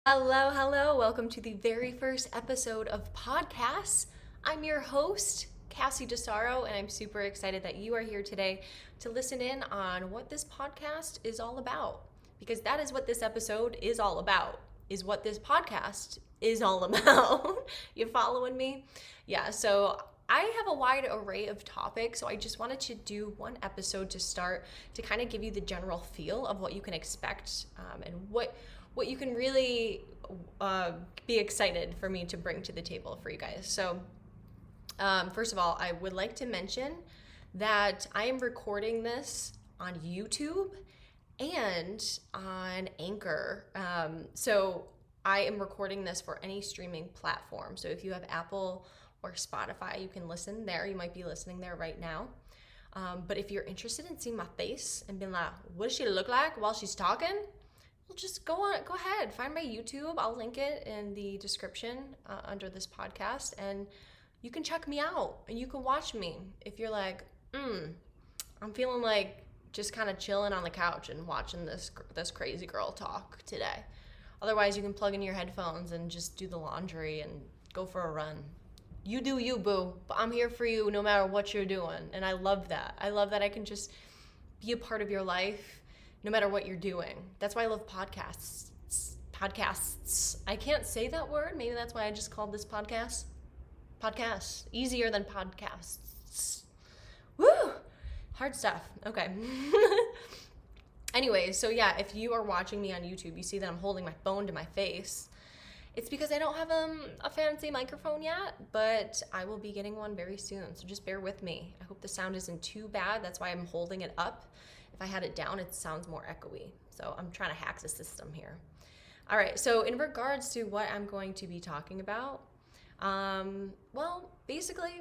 Hello. Welcome to the very first episode of PODCAS. I'm your host, Casi DeSarro, and I'm super excited that you are here today to listen in on what this podcast is all about. Because that is what this episode is all about, is what this podcast is all about. You following me? Yeah, so I have a wide array of topics, so I just wanted to do one episode to start to kind of give you the general feel of what you can expect and what you can really be excited for me to bring to the table for you guys. So first of all, I would like to mention that I am recording this on YouTube and on Anchor. So I am recording this for any streaming platform. So if you have Apple or Spotify, you can listen there. You might be listening there right now. But if you're interested in seeing my face and being like, what does she look like while she's talking? Well, just go ahead, find my YouTube. I'll link it in the description under this podcast, and you can check me out and you can watch me if you're like, I'm feeling like just kind of chilling on the couch and watching this crazy girl talk today. Otherwise, you can plug in your headphones and just do the laundry and go for a run. You do you, boo. But I'm here for you no matter what you're doing, and I love that. I love that I can just be a part of your life no matter what you're doing. That's why I love podcasts. I can't say that word. Maybe that's why I just called this podcast. Podcasts. Easier than podcasts. Woo! Hard stuff. Okay. Anyway, so yeah, if you are watching me on YouTube, you see that I'm holding my phone to my face. It's because I don't have a fancy microphone yet, but I will be getting one very soon. So just bear with me. I hope the sound isn't too bad. That's why I'm holding it up. If I had it down, it sounds more echoey. So I'm trying to hack the system here. All right, so in regards to what I'm going to be talking about, well, basically,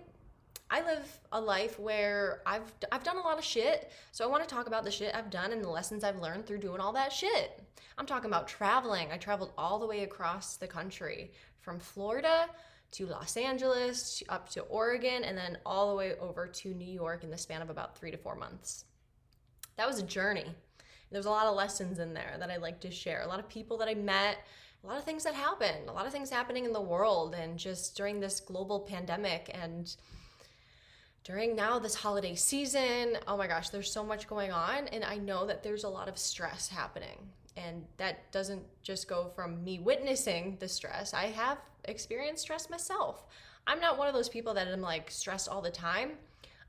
I live a life where I've done a lot of shit. So I want to talk about the shit I've done and the lessons I've learned through doing all that shit. I'm talking about traveling. I traveled all the way across the country, from Florida to Los Angeles, up to Oregon, and then all the way over to New York in the span of about 3 to 4 months. That was a journey. There's a lot of lessons in there that I like to share. A lot of people that I met, a lot of things that happened, a lot of things happening in the world, and just during this global pandemic and during now this holiday season. Oh my gosh, there's so much going on, and I know that there's a lot of stress happening. And that doesn't just go from me witnessing the stress. I have experienced stress myself. I'm not one of those people that am like stressed all the time.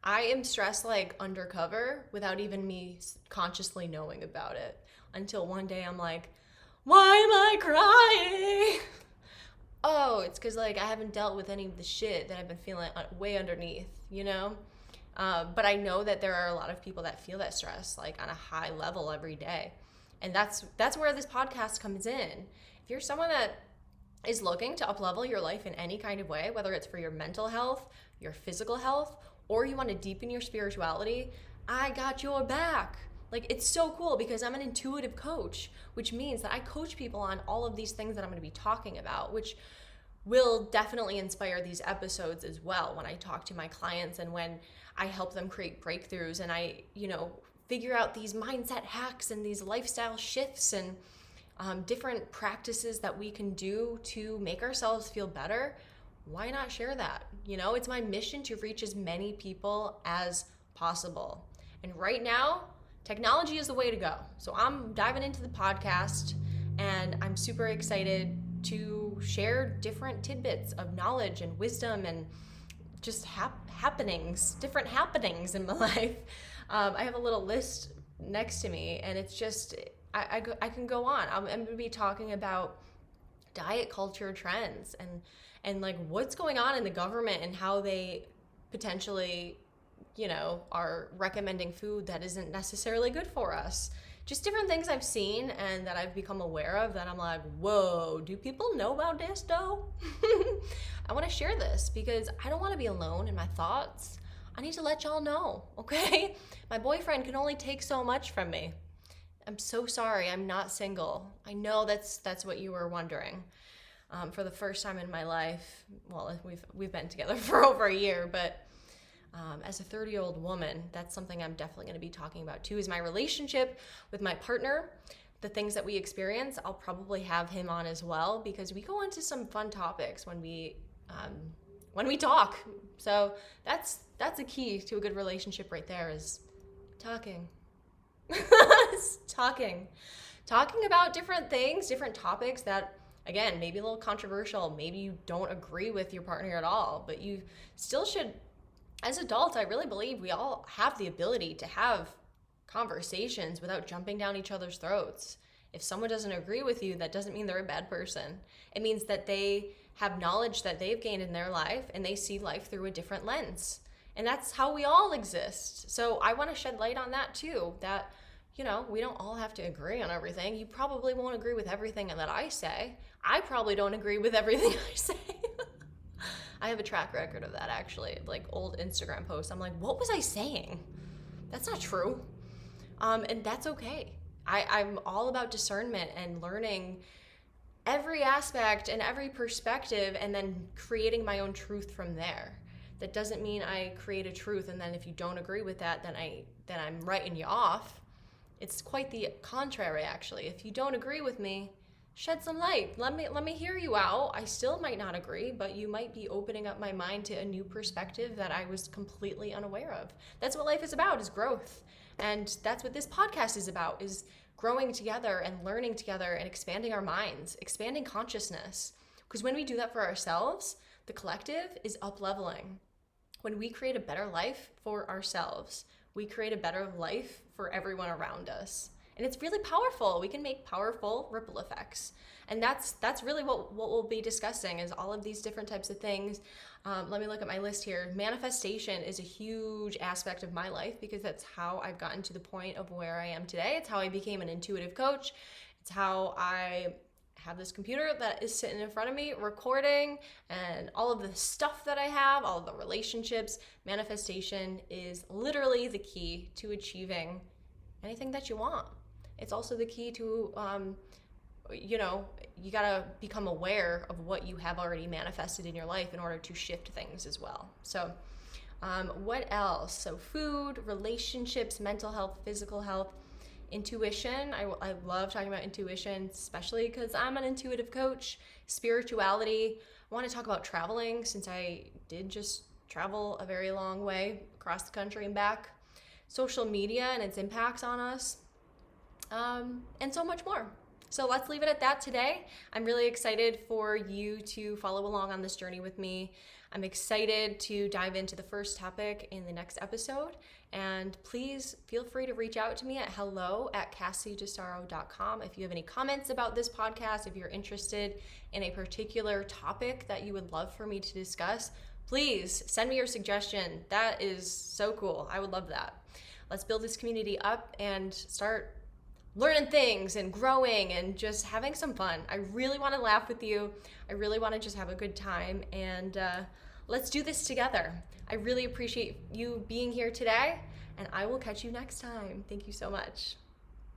I am stressed like undercover without even me consciously knowing about it, until one day I'm like, why am I crying? Oh, it's because like I haven't dealt with any of the shit that I've been feeling way underneath, you know? But I know that there are a lot of people that feel that stress like on a high level every day. And that's where this podcast comes in. If you're someone that is looking to uplevel your life in any kind of way, whether it's for your mental health, your physical health, or you want to deepen your spirituality, I got your back. Like, it's so cool because I'm an intuitive coach, which means that I coach people on all of these things that I'm going to be talking about, which will definitely inspire these episodes as well when I talk to my clients and when I help them create breakthroughs and I, figure out these mindset hacks and these lifestyle shifts and different practices that we can do to make ourselves feel better. Why not share that? It's my mission to reach as many people as possible. And right now, technology is the way to go. So I'm diving into the podcast and I'm super excited to share different tidbits of knowledge and wisdom and just different happenings in my life. I have a little list next to me and it's just, I can go on. I'm going to be talking about diet culture trends and like what's going on in the government and how they potentially, are recommending food that isn't necessarily good for us. Just different things I've seen and that I've become aware of that I'm like, whoa, do people know about this though? I want to share this because I don't want to be alone in my thoughts. I need to let y'all know, okay? My boyfriend can only take so much from me. I'm so sorry, I'm not single. I know that's what you were wondering. For the first time in my life, well, we've been together for over a year, but as a 30-year-old woman, that's something I'm definitely going to be talking about too, is my relationship with my partner. the things that we experience, I'll probably have him on as well, because we go into some fun topics when we talk. So that's a key to a good relationship right there, is talking. Talking about different things, different topics that, again, maybe a little controversial. Maybe you don't agree with your partner at all, but you still should. As adults, I really believe we all have the ability to have conversations without jumping down each other's throats. If someone doesn't agree with you, that doesn't mean they're a bad person. It means that they have knowledge that they've gained in their life, and they see life through a different lens. And that's how we all exist. So I want to shed light on that too, that, we don't all have to agree on everything. You probably won't agree with everything that I say. I probably don't agree with everything I say. I have a track record of that, actually, like old Instagram posts. I'm like, what was I saying? That's not true. And that's okay. I'm all about discernment and learning every aspect and every perspective, and then creating my own truth from there. That doesn't mean I create a truth, and then if you don't agree with that, then I'm writing you off. It's quite the contrary, actually. If you don't agree with me, shed some light. Let me hear you out. I still might not agree, but you might be opening up my mind to a new perspective that I was completely unaware of. That's what life is about, is growth. And that's what this podcast is about, is growing together and learning together and expanding our minds, expanding consciousness. Because when we do that for ourselves, the collective is up-leveling. When we create a better life for ourselves, we create a better life for everyone around us. And it's really powerful. We can make powerful ripple effects. And that's really what we'll be discussing, is all of these different types of things. Let me look at my list here. Manifestation is a huge aspect of my life, because that's how I've gotten to the point of where I am today. It's how I became an intuitive coach. It's how I have this computer that is sitting in front of me recording, and all of the stuff that I have, all of the relationships. Manifestation is literally the key to achieving anything that you want. It's also the key to, you gotta become aware of what you have already manifested in your life in order to shift things as well. So what else? So food, relationships, mental health, physical health, intuition. I love talking about intuition, especially because I'm an intuitive coach. Spirituality. I want to talk about traveling, since I did just travel a very long way across the country and back. Social media and its impacts on us, and so much more. So let's leave it at that today. I'm really excited for you to follow along on this journey with me. I'm excited to dive into the first topic in the next episode. And please feel free to reach out to me at hello@CasiDeSarro.com if you have any comments about this podcast. If you're interested in a particular topic that you would love for me to discuss, please send me your suggestion. That is so cool. I would love that. Let's build this community up and start learning things and growing and just having some fun. I really want to laugh with you. I really want to just have a good time, and let's do this together. I really appreciate you being here today, and I will catch you next time. Thank you so much.